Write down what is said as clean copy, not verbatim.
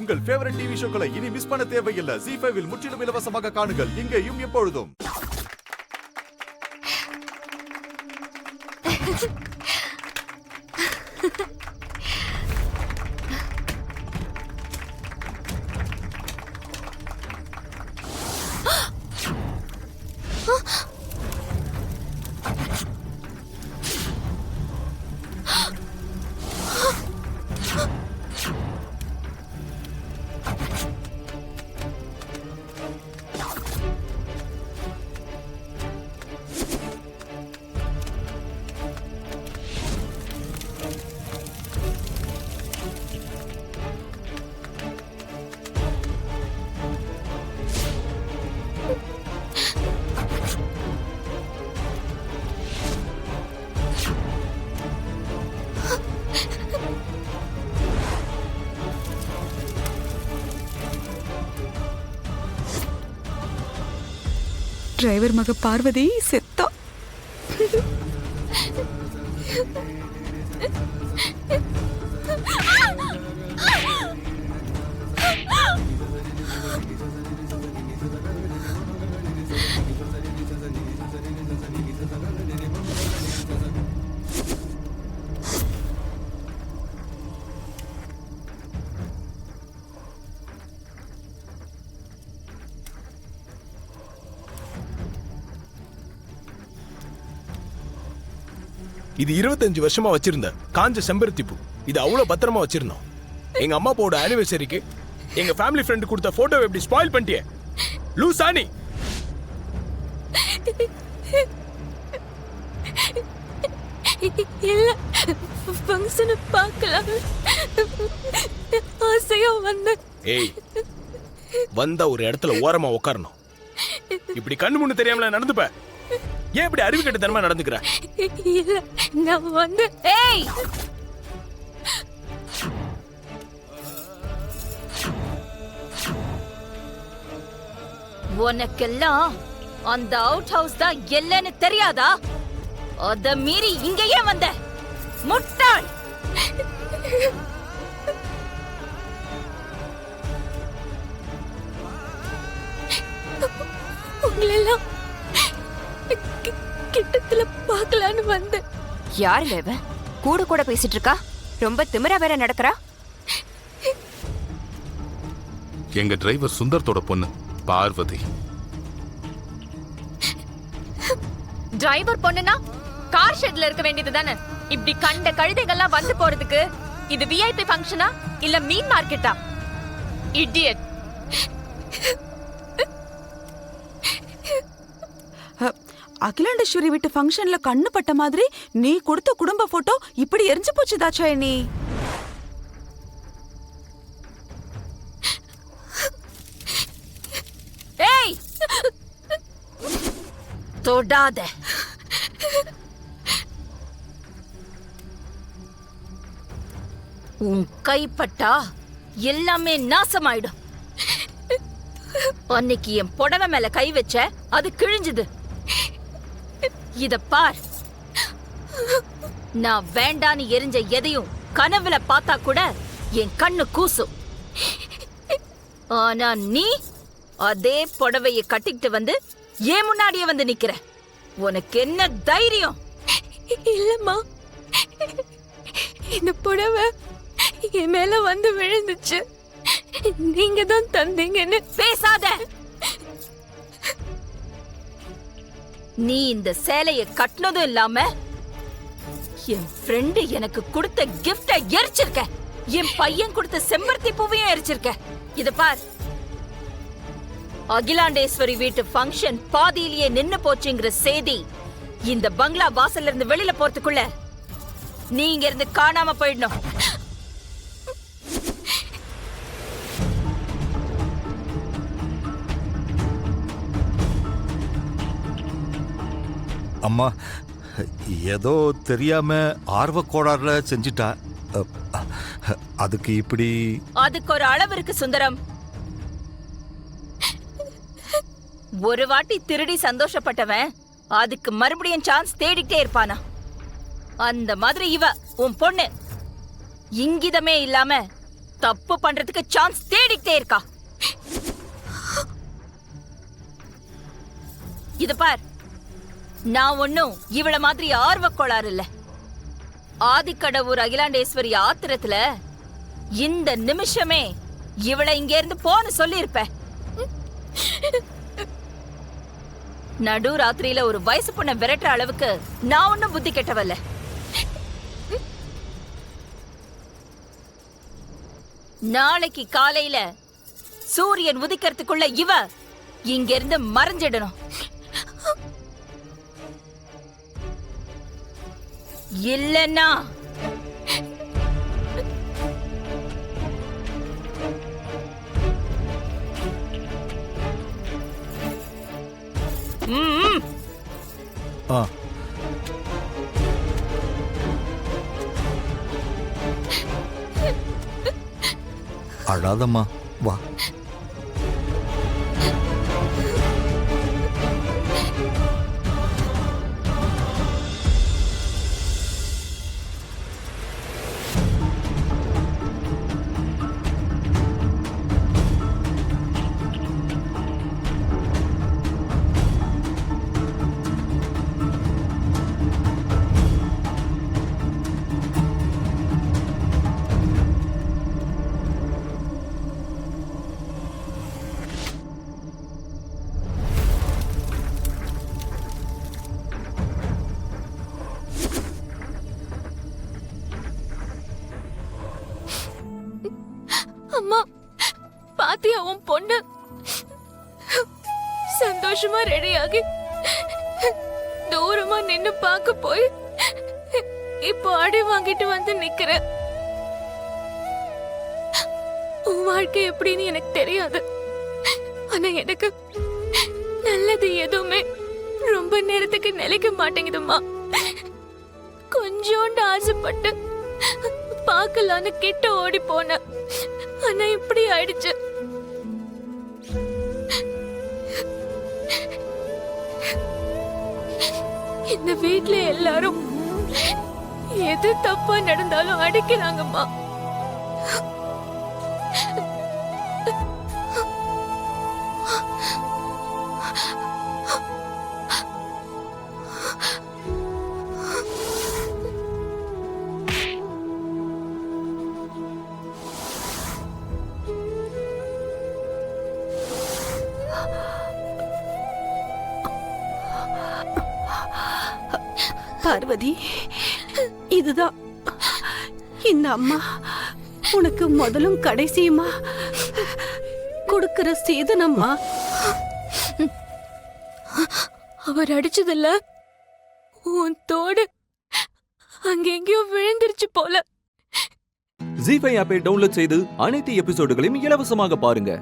உங்கள் favourite TV ஷோக்களை இனி miss பண்ண தேவையில்லை. ZEE5 இல் முற்றிலும் இலவசமாக காணுங்கள். இங்கேயும் எப்பொழுதும். டிரைவர் மக பார்வதி செத்தா. இது 25 வருஷமா வச்சிருந்த காஞ்ச செம்பருத்தி பூ. இது அவ்வளவு பத்திரமா வச்சிருந்தோம். எங்க அம்மா அப்பாவோட ஆனிவர்சரிக்கு எங்க ஃபேமிலி ஃப்ரெண்ட் கொடுத்த போட்டோ எப்படி ஸ்பாயில் பண்ணிட்டியே லூசானி. இல்ல, ஃபங்க்ஷனை பார்க்கலாம் ஆசையா வந்தேன். ஏய், வந்த ஒரு இடத்துல ஓரமா உட்காரணும். இப்படி கண்ணு முன்னு தெரியாமல நடந்துப்ப. ஏன் இப்படி அறிவு கெட்டத்தனமா நடந்துக்கிற? இல்ல, நான் வந்து ஏய், உனக்கெல்லாம் அந்த அவுட் ஹவுஸ் தான் இல்லைன்னு தெரியாதா? அத மீறி இங்கேயே வந்த முட்டாள். உங்களெல்லாம் கிட்டத்துல பார்க்கலான்னு வந்தேன். யாருங்க இவ? கூட கூட பேசிட்டு இருக்கா. ரொம்ப திமிரா வேற நடக்கறா. எங்க டிரைவர் சுந்தரத்தோட பொண்ணு பார்வதி. டிரைவர் பொண்ணுனா கார் ஷெட்ல இருக்க வேண்டியது தானே. இப்படி கண்ட கழுதைகள்லாம் வந்து போறதுக்கு இது விஐபி ஃபங்க்ஷனா இல்ல மீன் மார்க்கெட்டா? இடியட். அகிலாண்டேஸ்வரி வீட்டு ஃபங்க்ஷன்ல கண்ணு பட்ட மாதிரி நீ கொடுத்த குடும்ப போட்டோ இப்படி எரிஞ்சு போச்சு தாட்சாயணி. ஏய், தொடாத. உன் கைப்பட்டா எல்லாமே நாசமாயிடும். அன்னைக்கு என் புடவை மேல கை வச்ச, அது கிழிஞ்சுது. இத பார், நான் வேண்டான்னு எரிஞ்ச எதையும் கனவுல பார்த்தா கூட என் கண்ணு கூசும். ஆனா நீ அதே புடவைய கட்டிக்கிட்டு வந்து ஏன் முன்னாடியே வந்து நிக்கிற. உனக்கு என்ன தைரியம்? இல்லம்மா, இந்த புடவை என் மேல வந்து விழுந்துச்சு. நீங்க தான் தந்தீங்கன்னு. பேசாத. நீ இந்த சேலைய கட்டினதும் இல்லாம என் ஃப்ரெண்டு எனக்கு கொடுத்த கிஃப்ட எரிச்சிருக்க. என் பையன் கொடுத்த செம்பருத்தி பூவையும் எரிச்சிருக்க. இத பார், அகிலாண்டேஸ்வரி வீட்டு ஃபங்க்ஷன் பாதியிலேயே நின்னு போச்சுங்கிற செய்தி இந்த பங்களா வாசல்ல இருந்து வெளியில போறதுக்குள்ள நீ இங்க இருந்து காணாம போயிடணும். அம்மா, ஏதோ தெரியாம ஆர்வ கோளாறுல செஞ்சிட்டா. அதுக்கு இப்படி அதுக்கு ஒரு அளவு இருக்கு சுந்தரம். ஒரு வாட்டி திருடி சந்தோஷப்பட்டவன் அதுக்கு மறுபடியும் சான்ஸ் தேடிட்டே இருப்பானா? அந்த மாதிரி இவ உன் பொண்ணு இங்கிதமே இல்லாம தப்பு பண்றதுக்கு சான்ஸ் தேடிட்டே இருக்கா. இது பார், நான் ஒன்னும் இவள மாதிரி ஆர்வக்கோளாறு இல்ல. ஆதிக்கடவுர் அகிலாண்டேஸ்வரி ஆத்திரத்துல இந்த நிமிஷமே இவளை இங்க இருந்து போன்னு சொல்லியிருப்பேன். நடு ராத்திரியில ஒரு வயசு பொண்ண விரட்டுற அளவுக்கு நான் ஒன்னும் புத்தி கெட்டவல்ல. நாளைக்கு காலையில சூரியன் உதிக்கிறதுக்குள்ள இவ இங்க இருந்து மறைஞ்சிடணும். இல்லன்னா ஆ அழாதம்மா, வா. அம்மா, பாத்தியா உன் பொண்ணு சந்தோஷமா ரெடியாகி தூரமா நின்னு பார்க்க போய் இப்போ அடி வாங்கிட்டு வந்து நிக்கிற. உன் வாழ்க்கை எப்படின்னு எனக்கு தெரியாது. ஆனா எனக்கு நல்லது எதுவுமே ரொம்ப நேரத்துக்கு நிலைக்க மாட்டேங்குதும்மா. கொஞ்சோண்டு ஆசைப்பட்டு பார்க்கலான்னு கிட்ட ஓடி போன. ஆனா இப்படி ஆயிடுச்சு. இந்த வீட்ல எல்லாரும் எது தப்பா நடந்தாலும் அடிக்கிறாங்கம்மா. பார்வதி, இதுதான் இந்த அம்மா உனக்கு முதலும் கடைசியுமா கொடுக்கிற சீதனம்மா. அவர் அடிச்சதில்ல, உன் தோடு அங்கெங்கயோ விழுந்துருச்சு போல. ஜீ5 ஆப்பை டவுன்லோட் செய்து அனைத்து எபிசோடுகளையும் இலவசமாக பாருங்க.